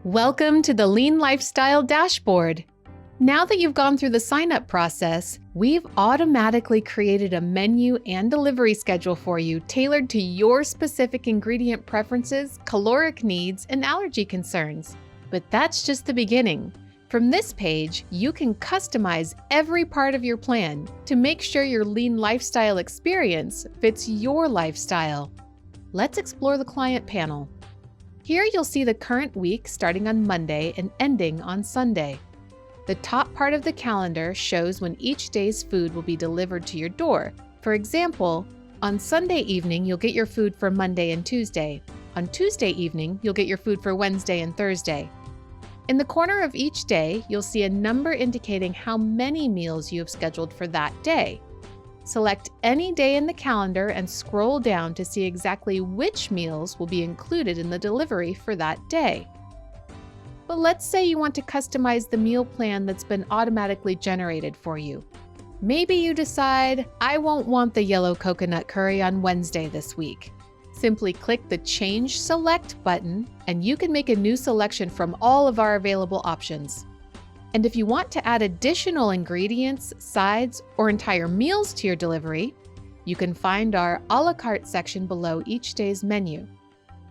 Welcome to the LeanLifestyle dashboard. Now that you've gone through the sign-up process, we've automatically created a menu and delivery schedule for you tailored to your specific ingredient preferences, caloric needs, and allergy concerns. But that's just the beginning. From this page, you can customize every part of your plan to make sure your lean lifestyle experience fits your lifestyle. Let's explore the client panel. Here you'll see the current week starting on Monday and ending on Sunday. The top part of the calendar shows when each day's food will be delivered to your door. For example, on Sunday evening, you'll get your food for Monday and Tuesday. On Tuesday evening, you'll get your food for Wednesday and Thursday. In the corner of each day, you'll see a number indicating how many meals you have scheduled for that day. Select any day in the calendar and scroll down to see exactly which meals will be included in the delivery for that day. But let's say you want to customize the meal plan that's been automatically generated for you. Maybe you decide, I won't want the yellow coconut curry on Wednesday this week. Simply click the Change Select button and you can make a new selection from all of our available options. And if you want to add additional ingredients, sides, or entire meals to your delivery, you can find our a la carte section below each day's menu.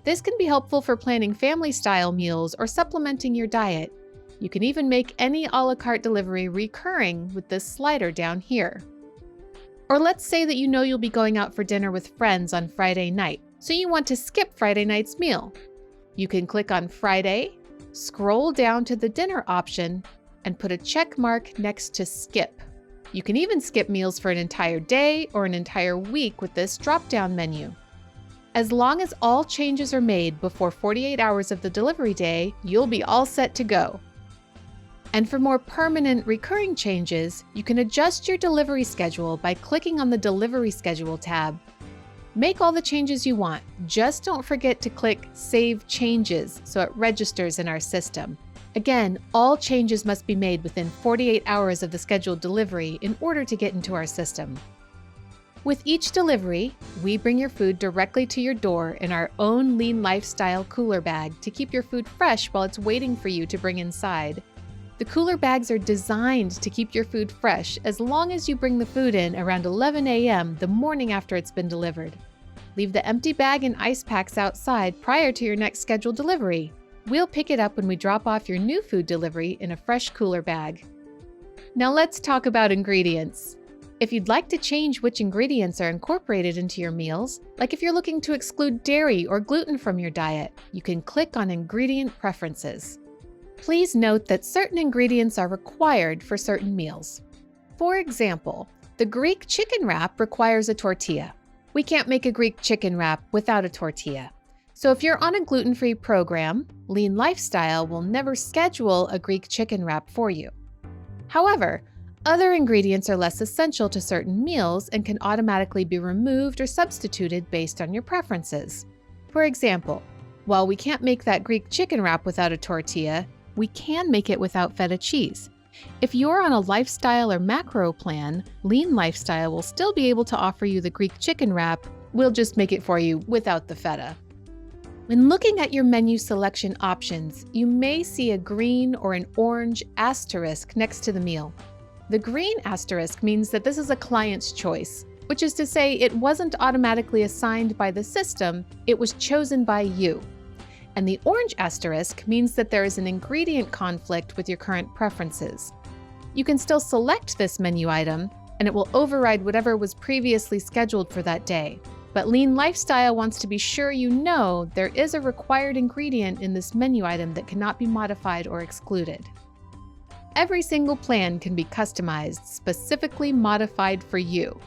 This can be helpful for planning family-style meals or supplementing your diet. You can even make any a la carte delivery recurring with this slider down here. Or let's say that you know you'll be going out for dinner with friends on Friday night, so you want to skip Friday night's meal. You can click on Friday, scroll down to the dinner option, and put a check mark next to skip. You can even skip meals for an entire day or an entire week with this drop-down menu. As long as all changes are made before 48 hours of the delivery day, you'll be all set to go. And for more permanent, recurring changes, you can adjust your delivery schedule by clicking on the Delivery Schedule tab. Make all the changes you want. Just don't forget to click Save Changes so it registers in our system. Again, all changes must be made within 48 hours of the scheduled delivery in order to get into our system. With each delivery, we bring your food directly to your door in our own Lean Lifestyle cooler bag to keep your food fresh while it's waiting for you to bring inside. The cooler bags are designed to keep your food fresh as long as you bring the food in around 11 a.m. the morning after it's been delivered. Leave the empty bag and ice packs outside prior to your next scheduled delivery. We'll pick it up when we drop off your new food delivery in a fresh cooler bag. Now let's talk about ingredients. If you'd like to change which ingredients are incorporated into your meals, like if you're looking to exclude dairy or gluten from your diet, you can click on Ingredient Preferences. Please note that certain ingredients are required for certain meals. For example, the Greek chicken wrap requires a tortilla. We can't make a Greek chicken wrap without a tortilla. So if you're on a gluten-free program, Lean Lifestyle will never schedule a Greek chicken wrap for you. However, other ingredients are less essential to certain meals and can automatically be removed or substituted based on your preferences. For example, while we can't make that Greek chicken wrap without a tortilla, we can make it without feta cheese. If you're on a lifestyle or macro plan, Lean Lifestyle will still be able to offer you the Greek chicken wrap. We'll just make it for you without the feta. When looking at your menu selection options, you may see a green or an orange asterisk next to the meal. The green asterisk means that this is a client's choice, which is to say it wasn't automatically assigned by the system, it was chosen by you. And the orange asterisk means that there is an ingredient conflict with your current preferences. You can still select this menu item, and it will override whatever was previously scheduled for that day. But Lean Lifestyle wants to be sure you know there is a required ingredient in this menu item that cannot be modified or excluded. Every single plan can be customized, specifically modified for you.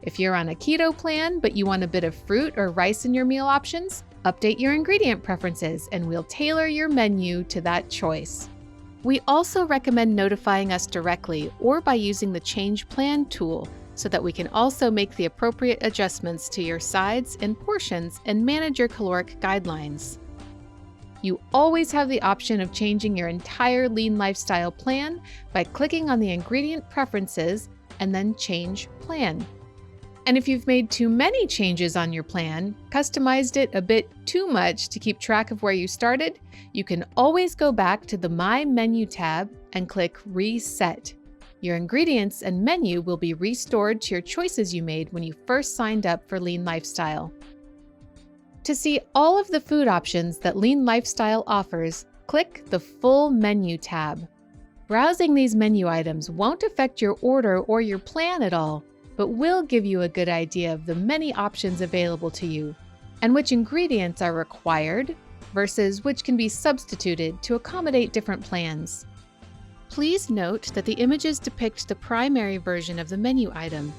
If you're on a keto plan but you want a bit of fruit or rice in your meal options, update your ingredient preferences and we'll tailor your menu to that choice. We also recommend notifying us directly or by using the Change Plan tool so that we can also make the appropriate adjustments to your sides and portions and manage your caloric guidelines. You always have the option of changing your entire Lean Lifestyle plan by clicking on the Ingredient Preferences and then Change Plan. And if you've made too many changes on your plan, customized it a bit too much to keep track of where you started, you can always go back to the My Menu tab and click Reset. Your ingredients and menu will be restored to your choices you made when you first signed up for Lean Lifestyle. To see all of the food options that Lean Lifestyle offers, click the Full Menu tab. Browsing these menu items won't affect your order or your plan at all, but will give you a good idea of the many options available to you and which ingredients are required versus which can be substituted to accommodate different plans. Please note that the images depict the primary version of the menu item.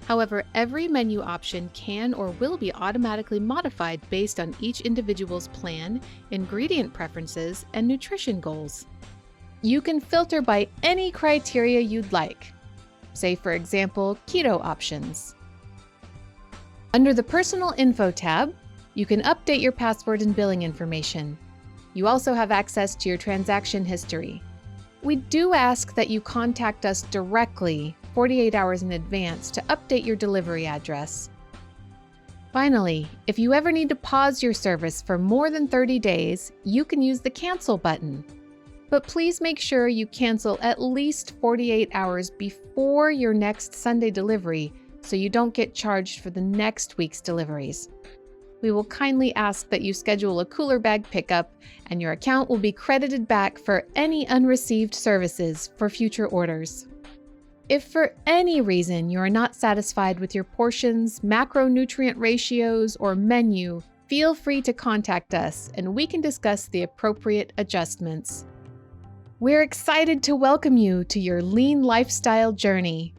However, every menu option can or will be automatically modified based on each individual's plan, ingredient preferences, and nutrition goals. You can filter by any criteria you'd like. Say, for example, keto options. Under the Personal Info tab, you can update your password and billing information. You also have access to your transaction history. We do ask that you contact us directly 48 hours in advance to update your delivery address. Finally, if you ever need to pause your service for more than 30 days, you can use the Cancel button. But please make sure you cancel at least 48 hours before your next Sunday delivery so you don't get charged for the next week's deliveries. We will kindly ask that you schedule a cooler bag pickup, and your account will be credited back for any unreceived services for future orders. If for any reason you are not satisfied with your portions, macronutrient ratios, or menu, feel free to contact us and we can discuss the appropriate adjustments. We're excited to welcome you to your lean lifestyle journey.